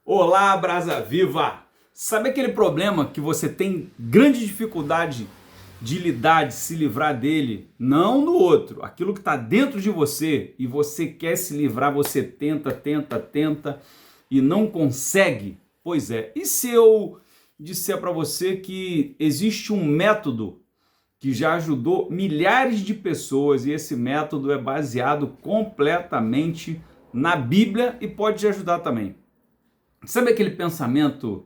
Olá, Brasa Viva! Sabe aquele problema que você tem grande dificuldade de lidar, de se livrar dele? Não no outro, aquilo que está dentro de você e você quer se livrar, você tenta e não consegue? Pois é, e se eu disser para você que existe um método que já ajudou milhares de pessoas e esse método é baseado completamente na Bíblia e pode te ajudar também? Sabe aquele pensamento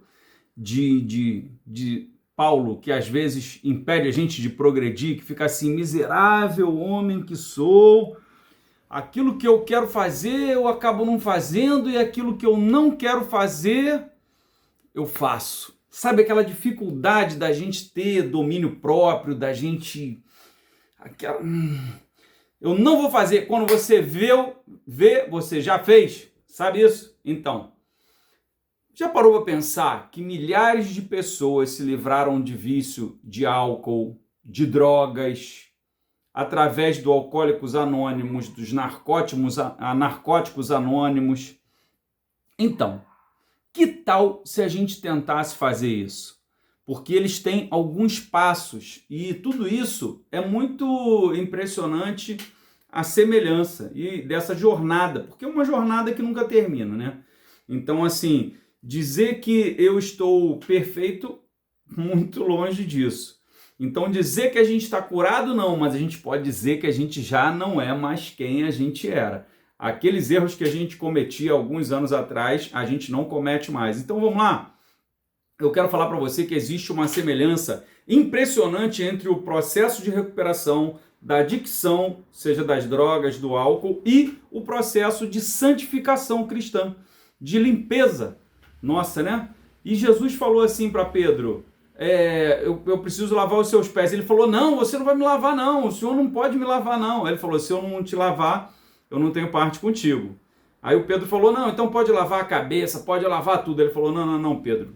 de Paulo que às vezes impede a gente de progredir, que fica assim, miserável homem que sou, aquilo que eu quero fazer eu acabo não fazendo e aquilo que eu não quero fazer eu faço. Sabe aquela dificuldade da gente ter domínio próprio, da gente... Eu não vou fazer. Quando você vê, você já fez. Sabe isso? Então, já parou para pensar que milhares de pessoas se livraram de vício de álcool, de drogas, através do Alcoólicos Anônimos, dos narcóticos anônimos? Então, que tal se a gente tentasse fazer isso? Porque eles têm alguns passos e tudo isso é muito impressionante a semelhança e dessa jornada, porque é uma jornada que nunca termina, né? Então, assim, dizer que eu estou perfeito, muito longe disso. Então, dizer que a gente está curado, não, mas a gente pode dizer que a gente já não é mais quem a gente era. Aqueles erros que a gente cometia alguns anos atrás, a gente não comete mais. Então, vamos lá. Eu quero falar para você que existe uma semelhança impressionante entre o processo de recuperação da adicção, seja das drogas, do álcool, e o processo de santificação cristã, de limpeza. Nossa, né? E Jesus falou assim para Pedro, eu preciso lavar os seus pés. Ele falou, não, você não vai me lavar não, o senhor não pode me lavar não. Ele falou, se eu não te lavar, eu não tenho parte contigo. Aí o Pedro falou, não, então pode lavar a cabeça, pode lavar tudo. Ele falou, não, Pedro,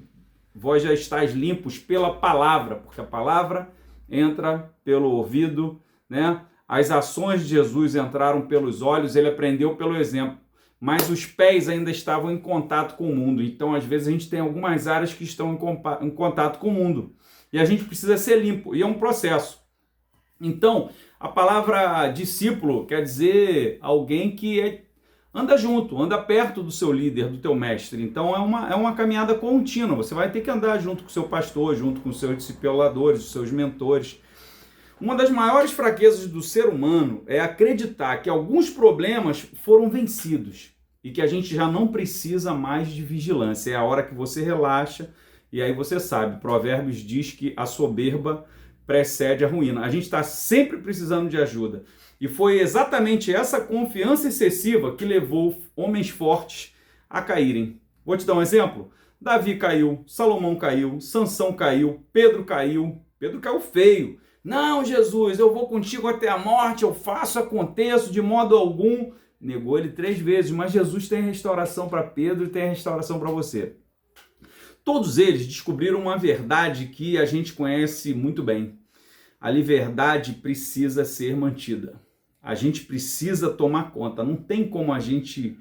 vós já estáis limpos pela palavra, porque a palavra entra pelo ouvido, né? As ações de Jesus entraram pelos olhos, ele aprendeu pelo exemplo. Mas os pés ainda estavam em contato com o mundo. Então, às vezes, a gente tem algumas áreas que estão em contato com o mundo. E a gente precisa ser limpo. E é um processo. Então, a palavra discípulo quer dizer alguém que anda junto, anda perto do seu líder, do teu mestre. Então, é uma caminhada contínua. Você vai ter que andar junto com o seu pastor, junto com os seus discipuladores, os seus mentores. Uma das maiores fraquezas do ser humano é acreditar que alguns problemas foram vencidos e que a gente já não precisa mais de vigilância. É a hora que você relaxa e aí você sabe. Provérbios diz que a soberba precede a ruína. A gente está sempre precisando de ajuda. E foi exatamente essa confiança excessiva que levou homens fortes a caírem. Vou te dar um exemplo. Davi caiu, Salomão caiu, Sansão caiu, Pedro caiu feio. Não, Jesus, eu vou contigo até a morte, eu faço, aconteço de modo algum. Negou ele 3 vezes, mas Jesus tem restauração para Pedro e tem restauração para você. Todos eles descobriram uma verdade que a gente conhece muito bem. A liberdade precisa ser mantida. A gente precisa tomar conta. Não tem como a gente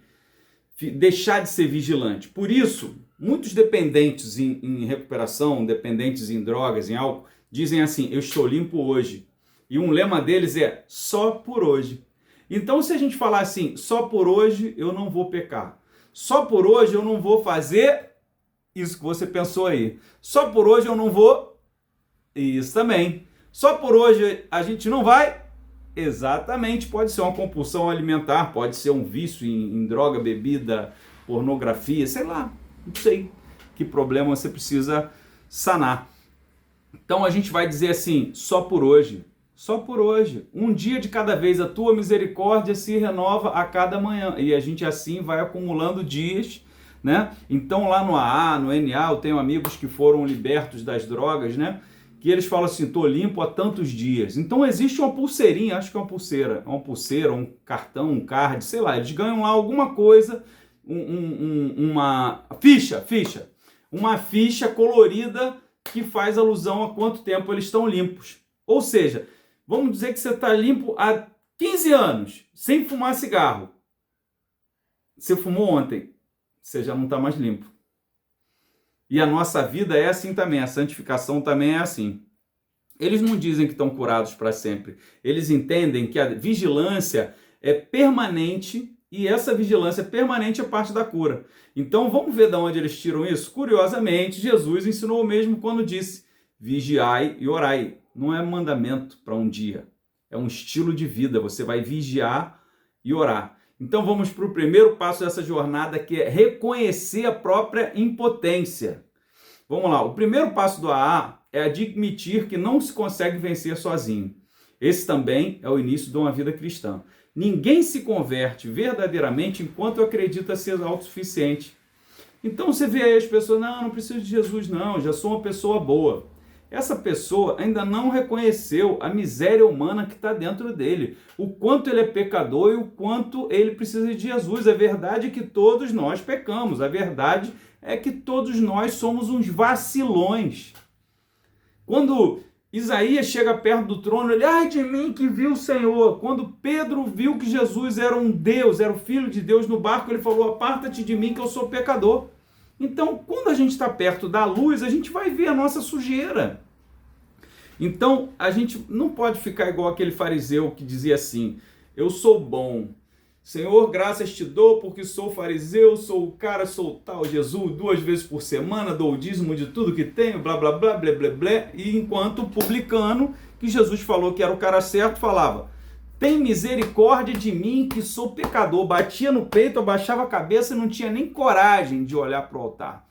deixar de ser vigilante. Por isso, muitos dependentes em recuperação, dependentes em drogas, em álcool, dizem assim, eu estou limpo hoje. E um lema deles é, só por hoje. Então, se a gente falar assim, só por hoje eu não vou pecar. Só por hoje eu não vou fazer isso que você pensou aí. Só por hoje eu não vou... Isso também. Só por hoje a gente não vai... Exatamente. Pode ser uma compulsão alimentar, pode ser um vício em droga, bebida, pornografia, sei lá. Não sei que problema você precisa sanar. Então a gente vai dizer assim, só por hoje, um dia de cada vez, a tua misericórdia se renova a cada manhã, e a gente assim vai acumulando dias, né? Então lá no AA, no NA, eu tenho amigos que foram libertos das drogas, né? Que eles falam assim, tô limpo há tantos dias. Então existe uma pulseirinha, acho que é uma pulseira, um cartão, um card, sei lá, eles ganham lá alguma coisa, uma uma ficha colorida, que faz alusão a quanto tempo eles estão limpos. Ou seja, vamos dizer que você está limpo há 15 anos, sem fumar cigarro. Você fumou ontem, você já não está mais limpo. E a nossa vida é assim também, a santificação também é assim. Eles não dizem que estão curados para sempre. Eles entendem que a vigilância é permanente e essa vigilância permanente é parte da cura. Então vamos ver de onde eles tiram isso? Curiosamente, Jesus ensinou o mesmo quando disse: vigiai e orai. Não é mandamento para um dia, é um estilo de vida. Você vai vigiar e orar. Então vamos para o primeiro passo dessa jornada, que é reconhecer a própria impotência. Vamos lá, o primeiro passo do AA é admitir que não se consegue vencer sozinho. Esse também é o início de uma vida cristã. Ninguém se converte verdadeiramente enquanto acredita ser autossuficiente. Então você vê aí as pessoas: não preciso de Jesus não, já sou uma pessoa boa. Essa pessoa ainda não reconheceu a miséria humana que está dentro dele, o quanto ele é pecador e o quanto ele precisa de Jesus. A verdade é que todos nós pecamos, a verdade é que todos nós somos uns vacilões. Quando Isaías chega perto do trono, ele: ai de mim que vi o Senhor. Quando Pedro viu que Jesus era um Deus, era o Filho de Deus no barco, ele falou: aparta-te de mim que eu sou pecador. Então, quando a gente está perto da luz, a gente vai ver a nossa sujeira. Então, a gente não pode ficar igual aquele fariseu que dizia assim: eu sou bom, Senhor, graças te dou porque sou fariseu, sou o cara, sou tal Jesus, 2 vezes por semana, dou o dízimo de tudo que tenho, blá, blá, blá, blá, blá, blá. E enquanto o publicano, que Jesus falou que era o cara certo, falava: tem misericórdia de mim que sou pecador. Batia no peito, abaixava a cabeça e não tinha nem coragem de olhar para o altar.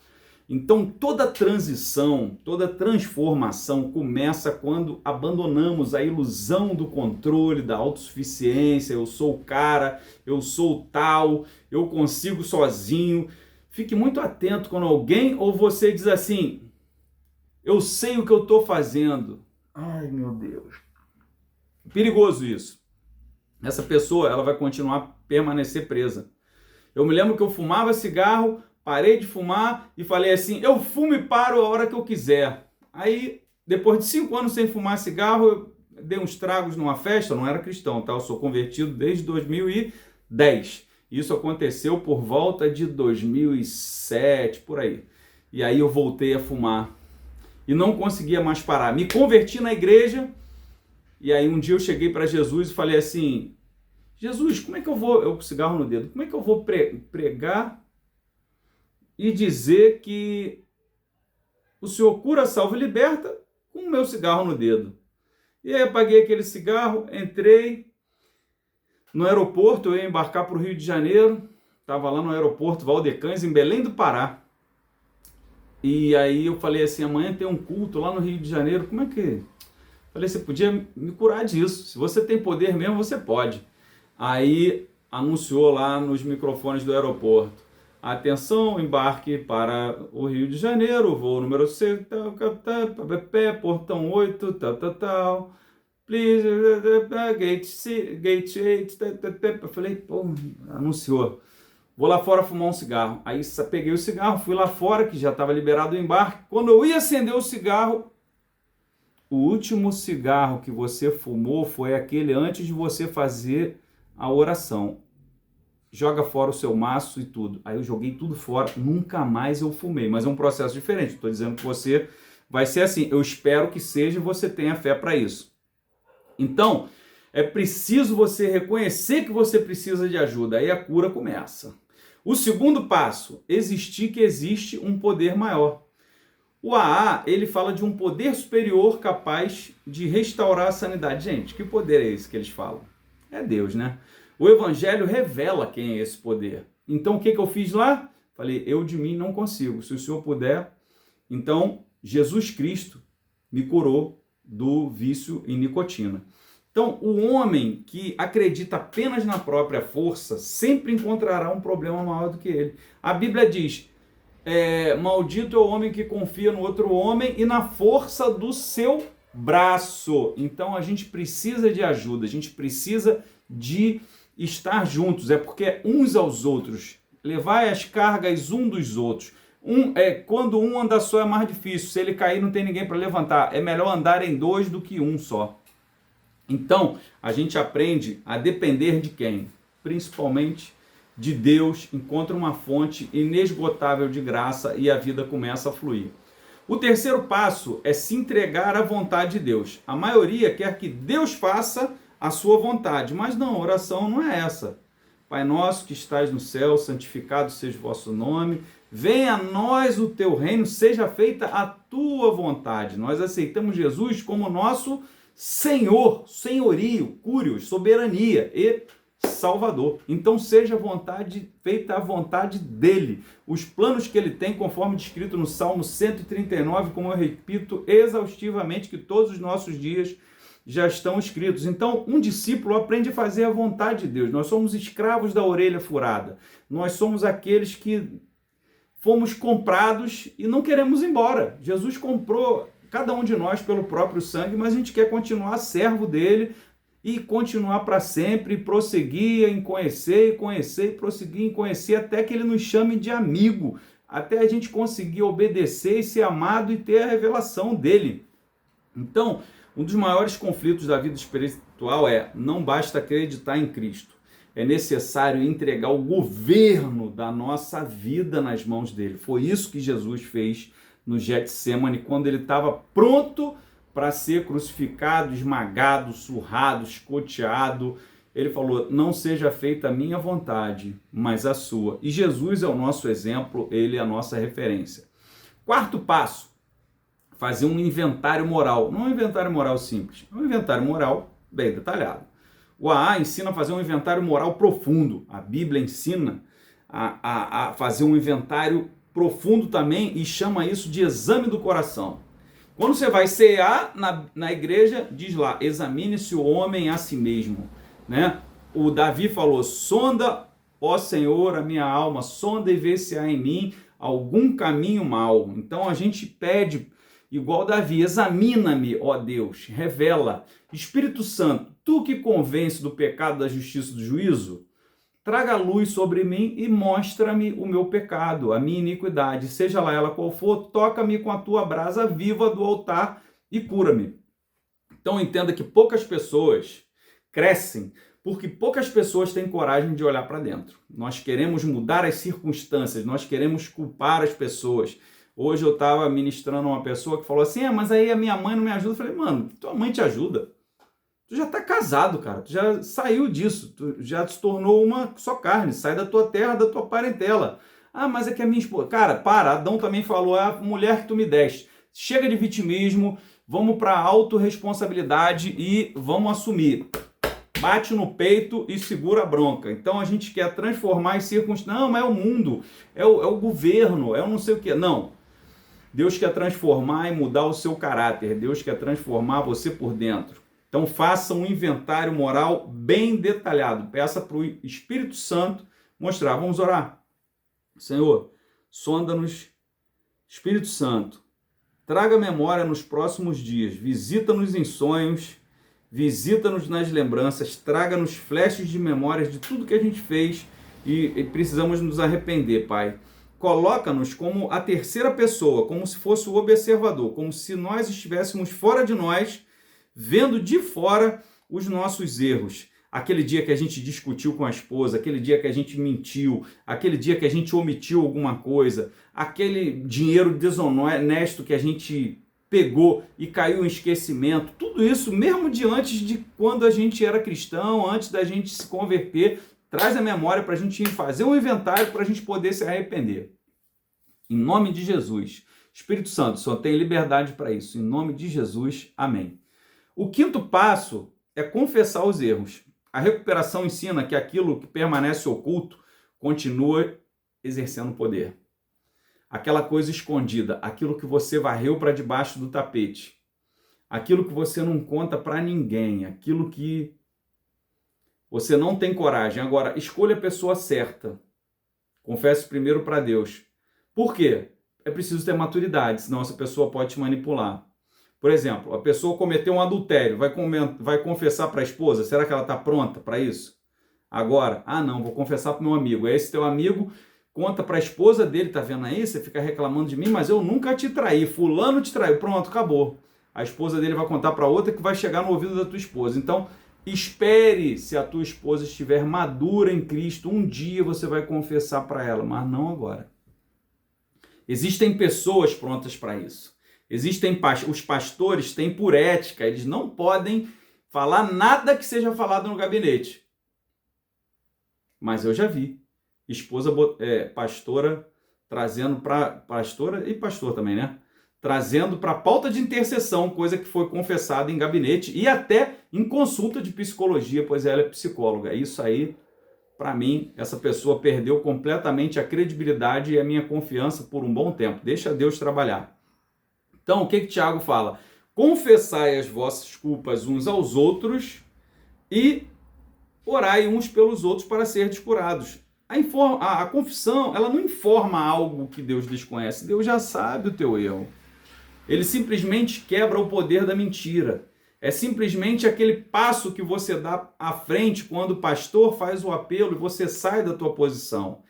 Então toda transição, toda transformação começa quando abandonamos a ilusão do controle, da autossuficiência. Eu sou o cara, eu sou o tal, eu consigo sozinho. Fique muito atento quando alguém ou você diz assim: eu sei o que eu estou fazendo. Ai, meu Deus. Perigoso isso. Essa pessoa, ela vai continuar permanecer presa. Eu me lembro que eu fumava cigarro, parei de fumar e falei assim: eu fumo e paro a hora que eu quiser. Aí, depois de 5 anos sem fumar cigarro, eu dei uns tragos numa festa. Eu não era cristão, tá? Eu sou convertido desde 2010. Isso aconteceu por volta de 2007, por aí. E aí eu voltei a fumar e não conseguia mais parar. Me converti na igreja. E aí um dia eu cheguei para Jesus e falei assim: Jesus, como é que eu vou, eu com cigarro no dedo, como é que eu vou pregar e dizer que o Senhor cura, salva e liberta com o meu cigarro no dedo? E aí eu apaguei aquele cigarro, entrei no aeroporto, eu ia embarcar para o Rio de Janeiro, estava lá no aeroporto Valdecães, em Belém do Pará. E aí eu falei assim: amanhã tem um culto lá no Rio de Janeiro, como é que... Falei: você podia me curar disso. Se você tem poder mesmo, você pode. Aí anunciou lá nos microfones do aeroporto: atenção, embarque para o Rio de Janeiro, voo número 6, portão 8, tal. Please, gate 8, Eu falei: pô, anunciou. Vou lá fora fumar um cigarro. Aí peguei o cigarro, fui lá fora, que já estava liberado o embarque. Quando eu ia acender o cigarro, o último cigarro que você fumou foi aquele antes de você fazer a oração. Joga fora o seu maço e tudo. Aí eu joguei tudo fora, nunca mais eu fumei. Mas é um processo diferente. Estou dizendo que você vai ser assim. Eu espero que seja e você tenha fé para isso. Então, é preciso você reconhecer que você precisa de ajuda. Aí a cura começa. O segundo passo: existir que existe um poder maior. O AA, ele fala de um poder superior capaz de restaurar a sanidade. Gente, que poder é esse que eles falam? É Deus, né? O Evangelho revela quem é esse poder. Então, o que eu fiz lá? Falei: eu de mim não consigo. Se o Senhor puder... Então, Jesus Cristo me curou do vício em nicotina. Então, o homem que acredita apenas na própria força sempre encontrará um problema maior do que ele. A Bíblia diz: maldito é o homem que confia no outro homem e na força do seu braço. Então a gente precisa de ajuda, a gente precisa de estar juntos, é porque uns aos outros, levar as cargas um dos outros. Quando um anda só é mais difícil, se ele cair não tem ninguém para levantar, é melhor andar em 2 do que um só. Então a gente aprende a depender de quem? Principalmente de Deus, encontra uma fonte inesgotável de graça e a vida começa a fluir. O terceiro passo é se entregar à vontade de Deus. A maioria quer que Deus faça a sua vontade, mas não, a oração não é essa. Pai nosso que estás no céu, santificado seja o vosso nome, venha a nós o teu reino, seja feita a tua vontade. Nós aceitamos Jesus como nosso Senhor, senhorio, curios, soberania e Salvador. Então seja feita a vontade dele. Os planos que ele tem, conforme descrito no Salmo 139, como eu repito exaustivamente, que todos os nossos dias já estão escritos. Então, um discípulo aprende a fazer a vontade de Deus. Nós somos escravos da orelha furada. Nós somos aqueles que fomos comprados e não queremos ir embora. Jesus comprou cada um de nós pelo próprio sangue, mas a gente quer continuar servo dele e continuar para sempre, prosseguir em conhecer, e prosseguir em conhecer, até que ele nos chame de amigo, até a gente conseguir obedecer e ser amado e ter a revelação dele. Então, um dos maiores conflitos da vida espiritual é: não basta acreditar em Cristo, é necessário entregar o governo da nossa vida nas mãos dele. Foi isso que Jesus fez no Getsemane, quando ele estava pronto para ser crucificado, esmagado, surrado, escoteado. Ele falou: não seja feita a minha vontade, mas a sua. E Jesus é o nosso exemplo, ele é a nossa referência. Quarto passo: fazer um inventário moral. Não é um inventário moral simples, é um inventário moral bem detalhado. O AA ensina a fazer um inventário moral profundo. A Bíblia ensina a fazer um inventário profundo também e chama isso de exame do coração. Quando você vai cear na igreja, diz lá: examine-se o homem a si mesmo. Né? O Davi falou: sonda, ó Senhor, a minha alma, sonda e vê se há em mim algum caminho mau. Então a gente pede, igual Davi: examina-me, ó Deus, revela. Espírito Santo, tu que convence do pecado, da justiça e do juízo, traga luz sobre mim e mostra-me o meu pecado, a minha iniquidade, seja lá ela qual for, toca-me com a tua brasa viva do altar e cura-me. Então entenda que poucas pessoas crescem porque poucas pessoas têm coragem de olhar para dentro. Nós queremos mudar as circunstâncias, nós queremos culpar as pessoas. Hoje eu estava ministrando uma pessoa que falou assim: mas aí a minha mãe não me ajuda. Eu falei: mano, tua mãe te ajuda. Tu já está casado, cara. Tu já saiu disso. Tu já se tornou uma só carne. Sai da tua terra, da tua parentela. Ah, mas é que a minha esposa... Cara, para. Adão também falou: é a mulher que tu me deste. Chega de vitimismo. Vamos para a autorresponsabilidade e vamos assumir. Bate no peito e segura a bronca. Então a gente quer transformar as circunstâncias. Não, mas é o mundo. É o governo. É o não sei o quê. Não. Deus quer transformar e mudar o seu caráter. Deus quer transformar você por dentro. Então faça um inventário moral bem detalhado. Peça para o Espírito Santo mostrar. Vamos orar. Senhor, sonda-nos. Espírito Santo, traga memória nos próximos dias. Visita-nos em sonhos. Visita-nos nas lembranças. Traga-nos flashes de memórias de tudo que a gente fez e precisamos nos arrepender, Pai. Coloca-nos como a terceira pessoa, como se fosse o observador, como se nós estivéssemos fora de nós, vendo de fora os nossos erros. Aquele dia que a gente discutiu com a esposa, aquele dia que a gente mentiu, aquele dia que a gente omitiu alguma coisa, aquele dinheiro desonesto que a gente pegou e caiu em esquecimento. Tudo isso, mesmo de antes de quando a gente era cristão, antes da gente se converter, traz a memória para a gente fazer um inventário para a gente poder se arrepender. Em nome de Jesus. Espírito Santo, só tem liberdade para isso. Em nome de Jesus, amém. O quinto passo é confessar os erros. A recuperação ensina que aquilo que permanece oculto continua exercendo poder. Aquela coisa escondida, aquilo que você varreu para debaixo do tapete, aquilo que você não conta para ninguém, aquilo que você não tem coragem. Agora, escolha a pessoa certa. Confesse primeiro para Deus. Por quê? É preciso ter maturidade, senão essa pessoa pode te manipular. Por exemplo, a pessoa cometeu um adultério, vai confessar para a esposa? Será que ela está pronta para isso? Agora, não, vou confessar para o meu amigo. Esse teu amigo conta para a esposa dele, tá vendo aí? Você fica reclamando de mim, mas eu nunca te traí. Fulano te traiu. Pronto, acabou. A esposa dele vai contar para outra que vai chegar no ouvido da tua esposa. Então, Espere se a tua esposa estiver madura em Cristo, um dia você vai confessar para ela, mas não agora. Existem pessoas prontas para isso. Os pastores têm por ética, eles não podem falar nada que seja falado no gabinete. Mas eu já vi pastora trazendo para pastora e pastor também, né? Trazendo para a pauta de intercessão, coisa que foi confessada em gabinete e até em consulta de psicologia, pois ela é psicóloga. Isso aí, para mim, essa pessoa perdeu completamente a credibilidade e a minha confiança por um bom tempo. Deixa Deus trabalhar. Então, o que Tiago fala? Confessai as vossas culpas uns aos outros e orai uns pelos outros para serdes curados. A confissão, ela não informa algo que Deus desconhece. Deus já sabe o teu erro. Ele simplesmente quebra o poder da mentira. É simplesmente aquele passo que você dá à frente quando o pastor faz o apelo e você sai da tua posição.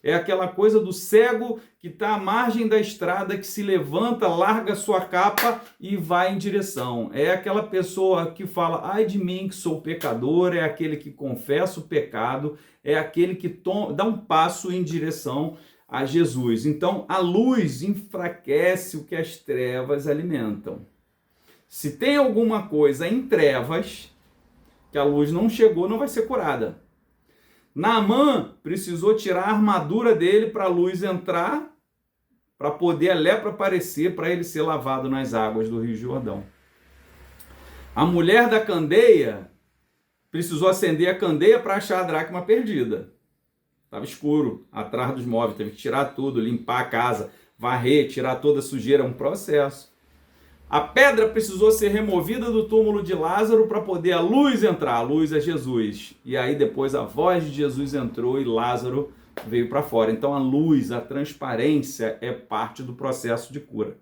É aquela coisa do cego que está à margem da estrada, que se levanta, larga sua capa e vai em direção. É aquela pessoa que fala, ai de mim que sou pecador, é aquele que confessa o pecado, é aquele que dá um passo em direção a Jesus. Então, a luz enfraquece o que as trevas alimentam. Se tem alguma coisa em trevas, que a luz não chegou, não vai ser curada. Naamã precisou tirar a armadura dele para a luz entrar, para poder a lepra aparecer, para ele ser lavado nas águas do Rio Jordão. A mulher da candeia precisou acender a candeia para achar a dracma perdida. Estava escuro, atrás dos móveis, teve que tirar tudo, limpar a casa, varrer, tirar toda a sujeira, é um processo. A pedra precisou ser removida do túmulo de Lázaro para poder a luz entrar. A luz é Jesus. E aí depois a voz de Jesus entrou e Lázaro veio para fora. Então a luz, a transparência é parte do processo de cura.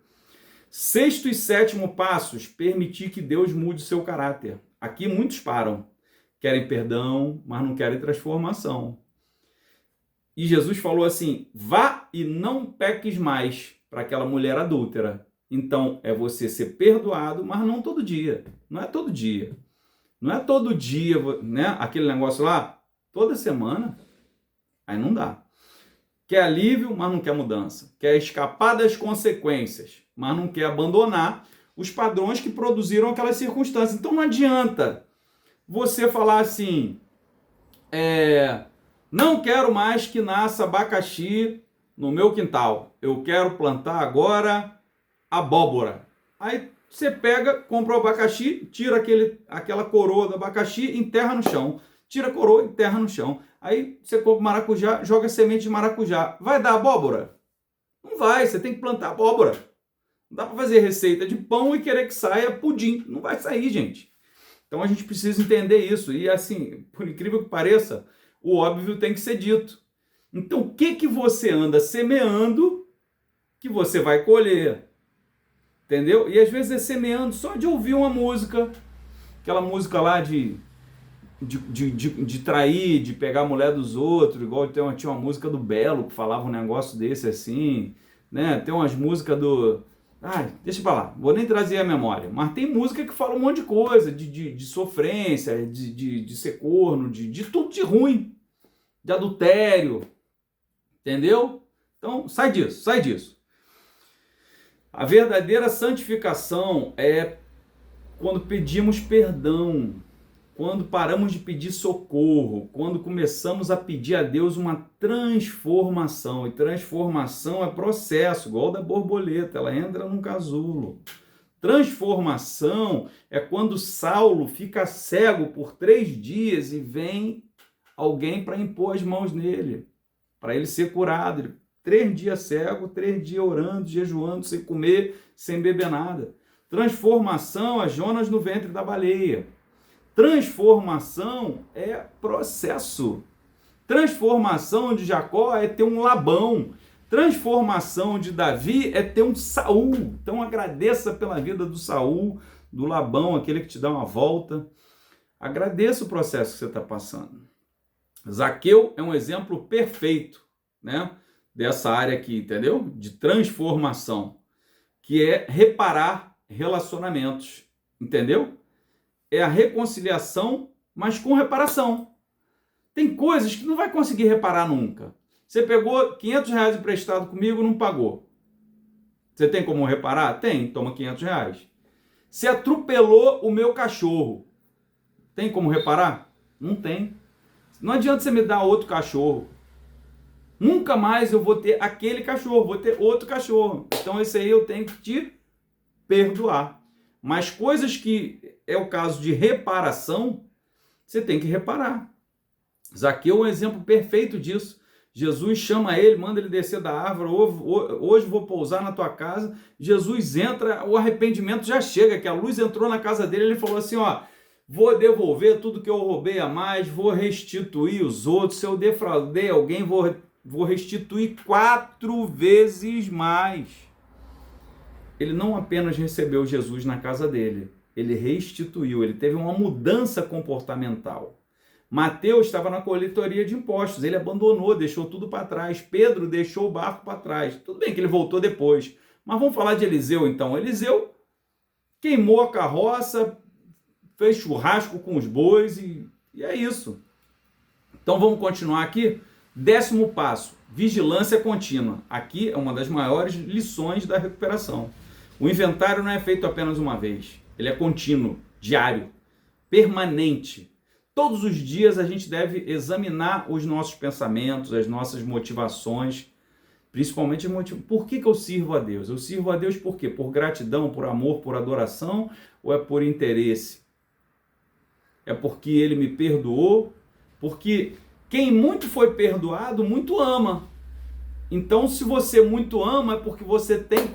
Sexto e sétimo passos, permitir que Deus mude o seu caráter. Aqui muitos param. Querem perdão, mas não querem transformação. E Jesus falou assim, vá e não peques mais, para aquela mulher adúltera. Então, é você ser perdoado, mas não todo dia. Não é todo dia. Não é todo dia, né? Aquele negócio lá, toda semana. Aí não dá. Quer alívio, mas não quer mudança. Quer escapar das consequências, mas não quer abandonar os padrões que produziram aquelas circunstâncias. Então, não adianta você falar assim, não quero mais que nasça abacaxi no meu quintal. Eu quero plantar agora abóbora. Aí você pega, compra o abacaxi, tira aquela coroa do abacaxi, enterra no chão. Tira a coroa, enterra no chão. Aí você compra maracujá, joga semente de maracujá. Vai dar abóbora? Não vai, você tem que plantar abóbora. Não dá para fazer receita de pão e querer que saia pudim. Não vai sair, gente. Então a gente precisa entender isso. E assim, por incrível que pareça, o óbvio tem que ser dito. Então o que você anda semeando que você vai colher? Entendeu? E às vezes é semeando só de ouvir uma música, aquela música lá de trair, de pegar a mulher dos outros, igual tinha uma música do Belo que falava um negócio desse assim, né? Tem umas músicas do... deixa pra lá, vou nem trazer a memória, mas tem música que fala um monte de coisa, de sofrência, de ser corno, de tudo de ruim, de adultério, entendeu? Então sai disso. A verdadeira santificação é quando pedimos perdão, quando paramos de pedir socorro, quando começamos a pedir a Deus uma transformação. E transformação é processo, igual da borboleta, ela entra num casulo. Transformação é quando Saulo fica cego por 3 dias e vem alguém para impor as mãos nele, para ele ser curado. Ele 3 dias cego, 3 dias orando, jejuando, sem comer, sem beber nada. Transformação é Jonas no ventre da baleia. Transformação é processo. Transformação de Jacó é ter um Labão. Transformação de Davi é ter um Saul. Então agradeça pela vida do Saul, do Labão, aquele que te dá uma volta. Agradeça o processo que você está passando. Zaqueu é um exemplo perfeito, né? Dessa área aqui, entendeu? De transformação, que é reparar relacionamentos, entendeu? É a reconciliação mas com reparação. Tem coisas que não vai conseguir reparar nunca. Você pegou R$ 500 emprestado comigo, não pagou. Você tem como reparar? Tem, toma R$ 500. Você atropelou o meu cachorro. Tem como reparar? Não tem. Não adianta você me dar outro cachorro. Nunca mais eu vou ter aquele cachorro, vou ter outro cachorro. Então esse aí eu tenho que te perdoar. Mas coisas que é o caso de reparação, você tem que reparar. Zaqueu é um exemplo perfeito disso. Jesus chama ele, manda ele descer da árvore, hoje vou pousar na tua casa. Jesus entra, o arrependimento já chega, que a luz entrou na casa dele, ele falou assim, ó, vou devolver tudo que eu roubei a mais, vou restituir os outros, se eu defraudei alguém, vou restituir 4 vezes mais. Ele não apenas recebeu Jesus na casa dele, ele restituiu, ele teve uma mudança comportamental. Mateus estava na coletoria de impostos, ele abandonou, deixou tudo para trás. Pedro deixou o barco para trás. Tudo bem que ele voltou depois, mas vamos falar de Eliseu então. Eliseu queimou a carroça, fez churrasco com os bois e é isso. Então vamos continuar aqui. 10º passo, vigilância contínua. Aqui é uma das maiores lições da recuperação. O inventário não é feito apenas uma vez, ele é contínuo, diário, permanente. Todos os dias a gente deve examinar os nossos pensamentos, as nossas motivações, principalmente por que eu sirvo a Deus? Eu sirvo a Deus por quê? Por gratidão, por amor, por adoração ou é por interesse? É porque Ele me perdoou? Porque quem muito foi perdoado, muito ama. Então, se você muito ama, é porque você tem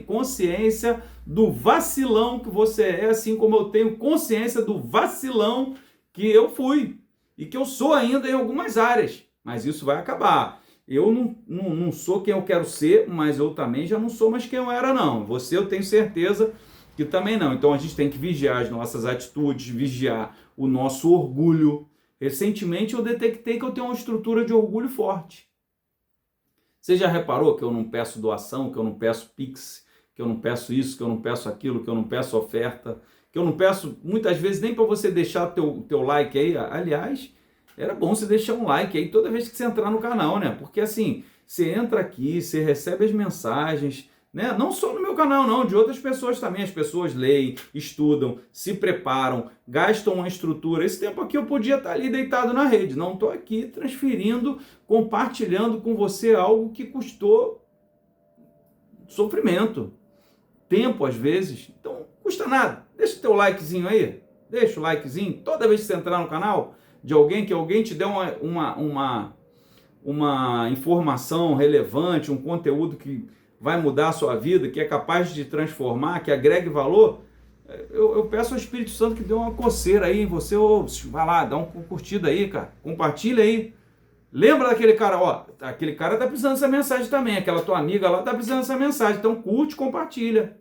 consciência do vacilão que você é, assim como eu tenho consciência do vacilão que eu fui e que eu sou ainda em algumas áreas, mas isso vai acabar. Eu não sou quem eu quero ser, mas eu também já não sou mais quem eu era, não. Você, eu tenho certeza que também não. Então a gente tem que vigiar as nossas atitudes, vigiar o nosso orgulho. Recentemente eu detectei que eu tenho uma estrutura de orgulho forte. Você já reparou que eu não peço doação, que eu não peço pix, que eu não peço isso, que eu não peço aquilo, que eu não peço oferta, que eu não peço muitas vezes nem para você deixar teu like aí. Aliás, era bom você deixar um like aí toda vez que você entrar no canal, né? Porque assim, você entra aqui, você recebe as mensagens, né? Não só no meu canal, não, de outras pessoas também. As pessoas leem, estudam, se preparam, gastam uma estrutura. Esse tempo aqui eu podia estar ali deitado na rede. Não estou aqui transferindo, compartilhando com você algo que custou sofrimento, tempo às vezes. Então, custa nada. Deixa o teu likezinho aí. Deixa o likezinho. Toda vez que você entrar no canal de alguém, que alguém te der uma informação relevante, um conteúdo que vai mudar a sua vida, que é capaz de transformar, que agregue valor, eu peço ao Espírito Santo que dê uma coceira aí em você, vai lá, dá uma curtida aí, cara, compartilha aí. Lembra daquele cara, ó, aquele cara tá precisando dessa mensagem também, aquela tua amiga lá tá precisando dessa mensagem, então curte, compartilha.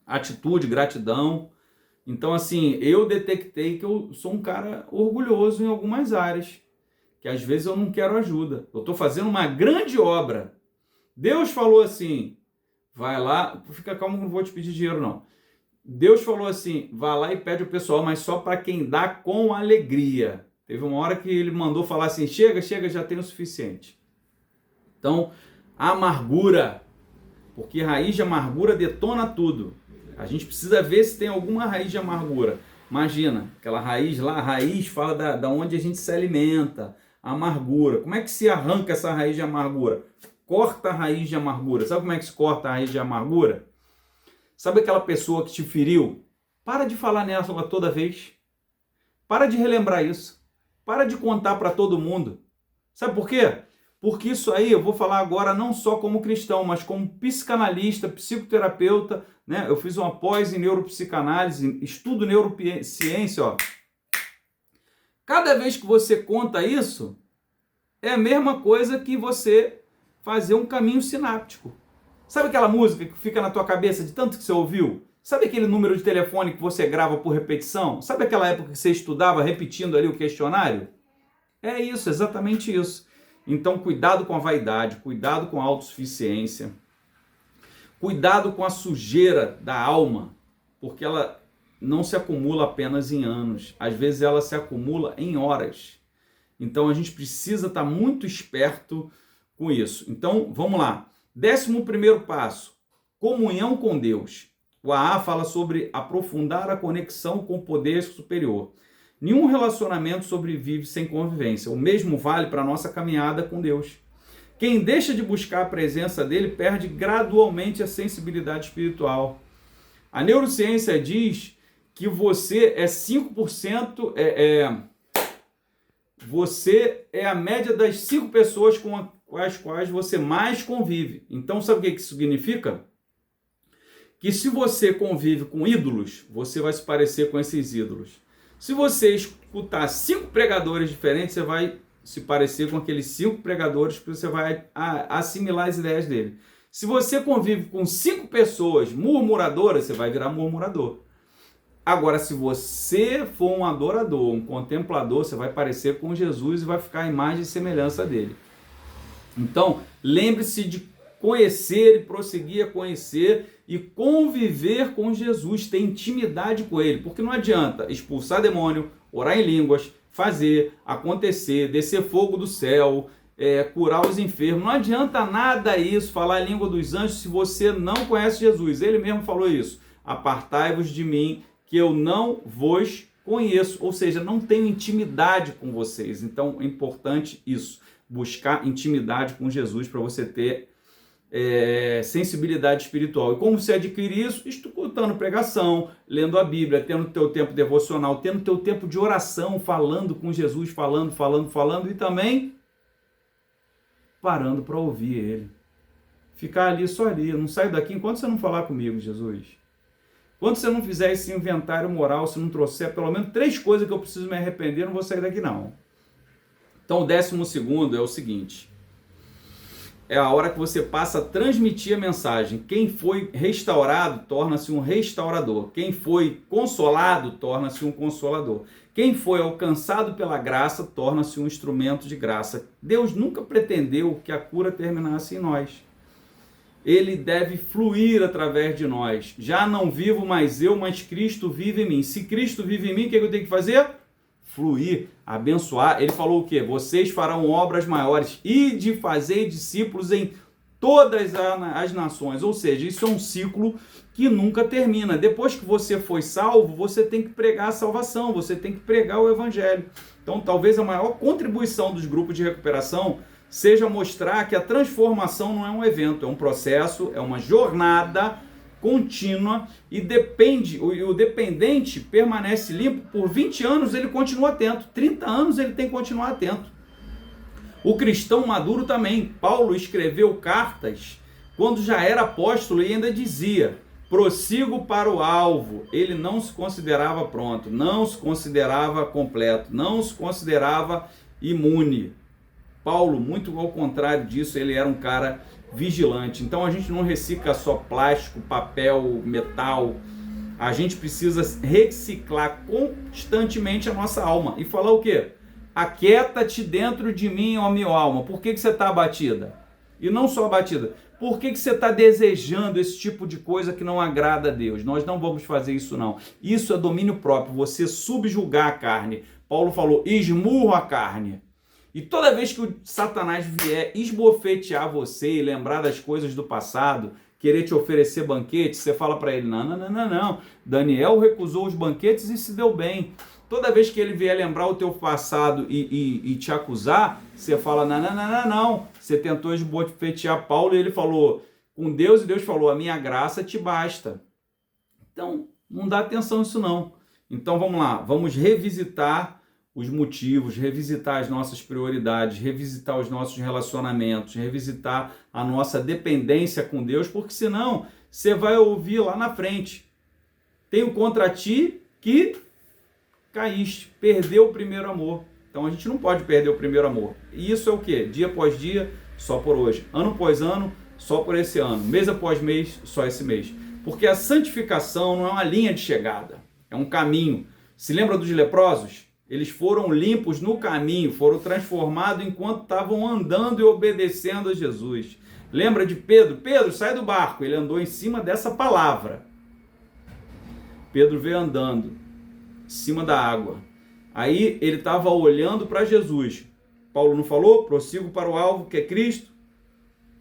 Atitude, gratidão. Então assim, eu detectei que eu sou um cara orgulhoso em algumas áreas, que às vezes eu não quero ajuda. Eu estou fazendo uma grande obra. Deus falou assim, vai lá, fica calmo, não vou te pedir dinheiro não. Deus falou assim, vai lá e pede o pessoal, mas só para quem dá com alegria. Teve uma hora que ele mandou falar assim, chega, já tem o suficiente. Então, a amargura, porque raiz de amargura detona tudo. A gente precisa ver se tem alguma raiz de amargura. Imagina, aquela raiz lá, a raiz fala da onde a gente se alimenta, a amargura. Como é que se arranca essa raiz de amargura? Corta a raiz de amargura. Sabe como é que se corta a raiz de amargura? Sabe aquela pessoa que te feriu? Para de falar nela toda vez. Para de relembrar isso. Para de contar para todo mundo. Sabe por quê? Porque isso aí eu vou falar agora não só como cristão, mas como psicanalista, psicoterapeuta, né? Eu fiz uma pós em neuropsicanálise, estudo neurociência, ó. Cada vez que você conta isso, é a mesma coisa que você fazer um caminho sináptico. Sabe aquela música que fica na tua cabeça de tanto que você ouviu? Sabe aquele número de telefone que você grava por repetição? Sabe aquela época que você estudava repetindo ali o questionário? É isso, exatamente isso. Então, cuidado com a vaidade, cuidado com a autossuficiência, cuidado com a sujeira da alma, porque ela não se acumula apenas em anos, às vezes ela se acumula em horas. Então a gente precisa estar muito esperto com isso. Então vamos lá. 11º passo, comunhão com Deus. O AA fala sobre aprofundar a conexão com o poder superior. Nenhum relacionamento sobrevive sem convivência. O mesmo vale para a nossa caminhada com Deus. Quem deixa de buscar a presença dele perde gradualmente a sensibilidade espiritual. A neurociência diz que você é 5%, você é a média das 5 pessoas com as quais você mais convive. Então, sabe o que isso significa? Que se você convive com ídolos, você vai se parecer com esses ídolos. Se você escutar 5 pregadores diferentes, você vai se parecer com aqueles 5 pregadores, porque você vai assimilar as ideias dele. Se você convive com 5 pessoas murmuradoras, você vai virar murmurador. Agora, se você for um adorador, um contemplador, você vai parecer com Jesus e vai ficar a imagem e semelhança dele. Então, lembre-se de conhecer e prosseguir a conhecer e conviver com Jesus, ter intimidade com ele, porque não adianta expulsar demônio, orar em línguas, fazer, acontecer, descer fogo do céu, curar os enfermos, não adianta nada isso, falar a língua dos anjos, se você não conhece Jesus. Ele mesmo falou isso, apartai-vos de mim, que eu não vos conheço, ou seja, não tenho intimidade com vocês. Então é importante isso, buscar intimidade com Jesus para você ter sensibilidade espiritual. E como você adquire isso? Escutando pregação, lendo a Bíblia, tendo teu tempo devocional, tendo teu tempo de oração, falando com Jesus, falando, e também parando para ouvir ele. Ficar ali só ali, não saio daqui enquanto você não falar comigo, Jesus. Quando você não fizer esse inventário moral, se não trouxer pelo menos 3 coisas que eu preciso me arrepender, eu não vou sair daqui não. Então o 12º é o seguinte: é a hora que você passa a transmitir a mensagem. Quem foi restaurado torna-se um restaurador. Quem foi consolado torna-se um consolador. Quem foi alcançado pela graça torna-se um instrumento de graça. Deus nunca pretendeu que a cura terminasse em nós. Ele deve fluir através de nós. Já não vivo mais eu, mas Cristo vive em mim. Se Cristo vive em mim, o que eu tenho que fazer? Fluir, abençoar. Ele falou o quê? Vocês farão obras maiores e de fazer discípulos em todas as nações. Ou seja, isso é um ciclo que nunca termina. Depois que você foi salvo, você tem que pregar a salvação, você tem que pregar o evangelho. Então, talvez a maior contribuição dos grupos de recuperação seja mostrar que a transformação não é um evento, é um processo, é uma jornada contínua e o dependente permanece limpo por 20 anos, ele continua atento, 30 anos ele tem que continuar atento. O cristão maduro também. Paulo escreveu cartas quando já era apóstolo e ainda dizia: prossigo para o alvo. Ele não se considerava pronto, não se considerava completo, não se considerava imune. Paulo, muito ao contrário disso, ele era um cara vigilante. Então a gente não recicla só plástico, papel, metal. A gente precisa reciclar constantemente a nossa alma. E falar o quê? Aquieta-te dentro de mim, ó minha alma. Por que você está abatida? E não só abatida. Por que você está desejando esse tipo de coisa que não agrada a Deus? Nós não vamos fazer isso não. Isso é domínio próprio, você subjugar a carne. Paulo falou, esmurro a carne. E toda vez que o Satanás vier esbofetear você e lembrar das coisas do passado, querer te oferecer banquete, você fala para ele, não. Daniel recusou os banquetes e se deu bem. Toda vez que ele vier lembrar o teu passado e te acusar, você fala, não. Você tentou esbofetear Paulo e ele falou com Deus e Deus falou, a minha graça te basta. Então, não dá atenção a isso não. Então vamos lá, vamos revisitar os motivos, revisitar as nossas prioridades, revisitar os nossos relacionamentos, revisitar a nossa dependência com Deus, porque senão você vai ouvir lá na frente, tenho contra ti que caíste, perdeu o primeiro amor. Então a gente não pode perder o primeiro amor. E isso é o quê? Dia após dia, só por hoje. Ano após ano, só por esse ano. Mês após mês, só esse mês. Porque a santificação não é uma linha de chegada, é um caminho. Se lembra dos leprosos? Eles foram limpos no caminho, foram transformados enquanto estavam andando e obedecendo a Jesus. Lembra de Pedro? Pedro, sai do barco. Ele andou em cima dessa palavra. Pedro veio andando em cima da água. Aí ele estava olhando para Jesus. Paulo não falou? Prossigo para o alvo, que é Cristo.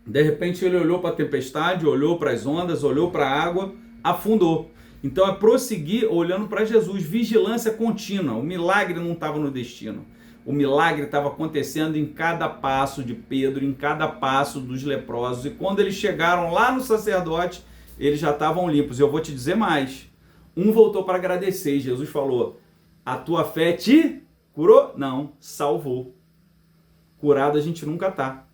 De repente ele olhou para a tempestade, olhou para as ondas, olhou para a água, afundou. Então é prosseguir olhando para Jesus, vigilância contínua. O milagre não estava no destino. O milagre estava acontecendo em cada passo de Pedro, em cada passo dos leprosos. E quando eles chegaram lá no sacerdote, eles já estavam limpos. Eu vou te dizer mais. Um voltou para agradecer e Jesus falou: a tua fé te curou? Não, salvou. Curado a gente nunca está.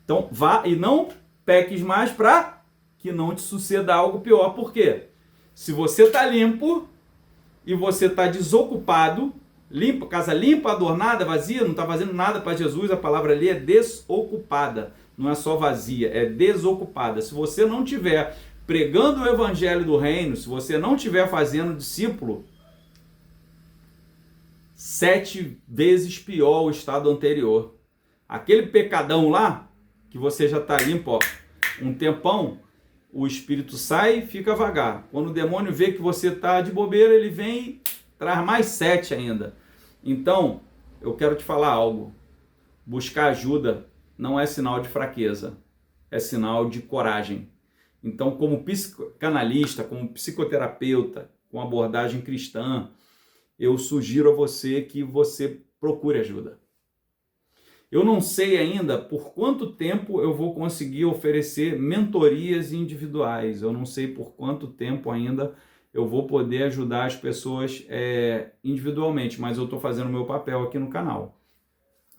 Então vá e não peques mais para que não te suceda algo pior. Por quê? Se você está limpo e você está desocupado, limpa, casa limpa, adornada, vazia, não está fazendo nada para Jesus, a palavra ali é desocupada. Não é só vazia, é desocupada. Se você não tiver pregando o evangelho do reino, se você não tiver fazendo discípulo, 7 vezes pior o estado anterior. Aquele pecadão lá, que você já está limpo, ó, um tempão, o espírito sai e fica vagar. Quando o demônio vê que você está de bobeira, ele vem e traz mais 7 ainda. Então, eu quero te falar algo. Buscar ajuda não é sinal de fraqueza, é sinal de coragem. Então, como psicanalista, como psicoterapeuta, com abordagem cristã, eu sugiro a você que você procure ajuda. Eu não sei ainda por quanto tempo eu vou conseguir oferecer mentorias individuais. Eu não sei por quanto tempo ainda eu vou poder ajudar as pessoas individualmente, mas eu estou fazendo o meu papel aqui no canal.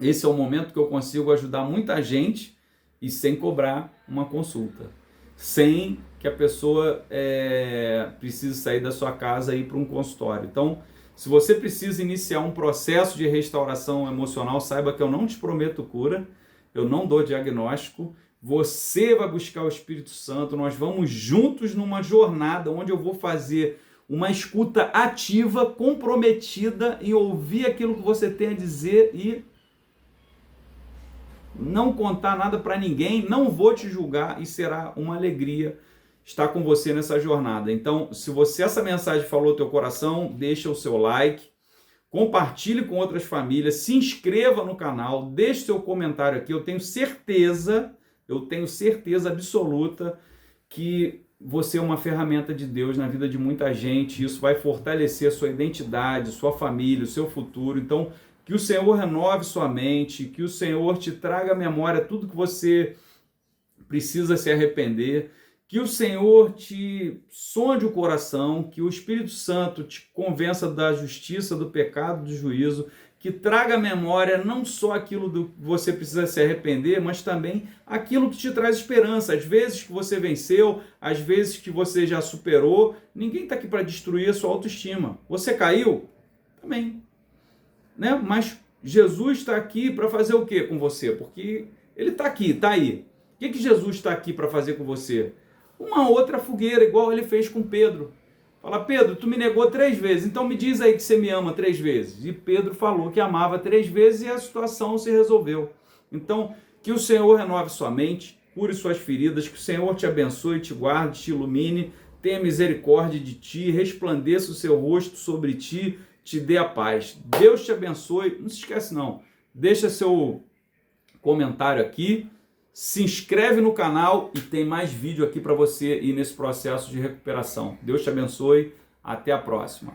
Esse é o momento que eu consigo ajudar muita gente e sem cobrar uma consulta. Sem que a pessoa precise sair da sua casa e ir para um consultório. Então, se você precisa iniciar um processo de restauração emocional, saiba que eu não te prometo cura, eu não dou diagnóstico, você vai buscar o Espírito Santo, nós vamos juntos numa jornada onde eu vou fazer uma escuta ativa, comprometida em ouvir aquilo que você tem a dizer e não contar nada para ninguém, não vou te julgar e será uma alegria estar com você nessa jornada. Então, se essa mensagem falou teu coração, deixa o seu like, compartilhe com outras famílias, se inscreva no canal, deixe seu comentário aqui. Eu tenho certeza absoluta que você é uma ferramenta de Deus na vida de muita gente. Isso vai fortalecer a sua identidade, sua família, o seu futuro. Então, que o Senhor renove sua mente, que o Senhor te traga à memória tudo que você precisa se arrepender, que o Senhor te sonde o coração, que o Espírito Santo te convença da justiça, do pecado, do juízo, que traga à memória não só aquilo do que você precisa se arrepender, mas também aquilo que te traz esperança. Às vezes que você venceu, às vezes que você já superou, ninguém está aqui para destruir a sua autoestima. Você caiu? Também. Né? Mas Jesus está aqui para fazer o que com você? Porque ele está aqui, está aí. O que Jesus está aqui para fazer com você? Uma outra fogueira, igual ele fez com Pedro. Fala: Pedro, tu me negou 3 vezes, então me diz aí que você me ama 3 vezes. E Pedro falou que amava 3 vezes e a situação se resolveu. Então, que o Senhor renove sua mente, cure suas feridas, que o Senhor te abençoe, te guarde, te ilumine, tenha misericórdia de ti, resplandeça o seu rosto sobre ti, te dê a paz. Deus te abençoe. Não se esquece não, deixa seu comentário aqui, se inscreve no canal e tem mais vídeo aqui para você ir nesse processo de recuperação. Deus te abençoe, até a próxima.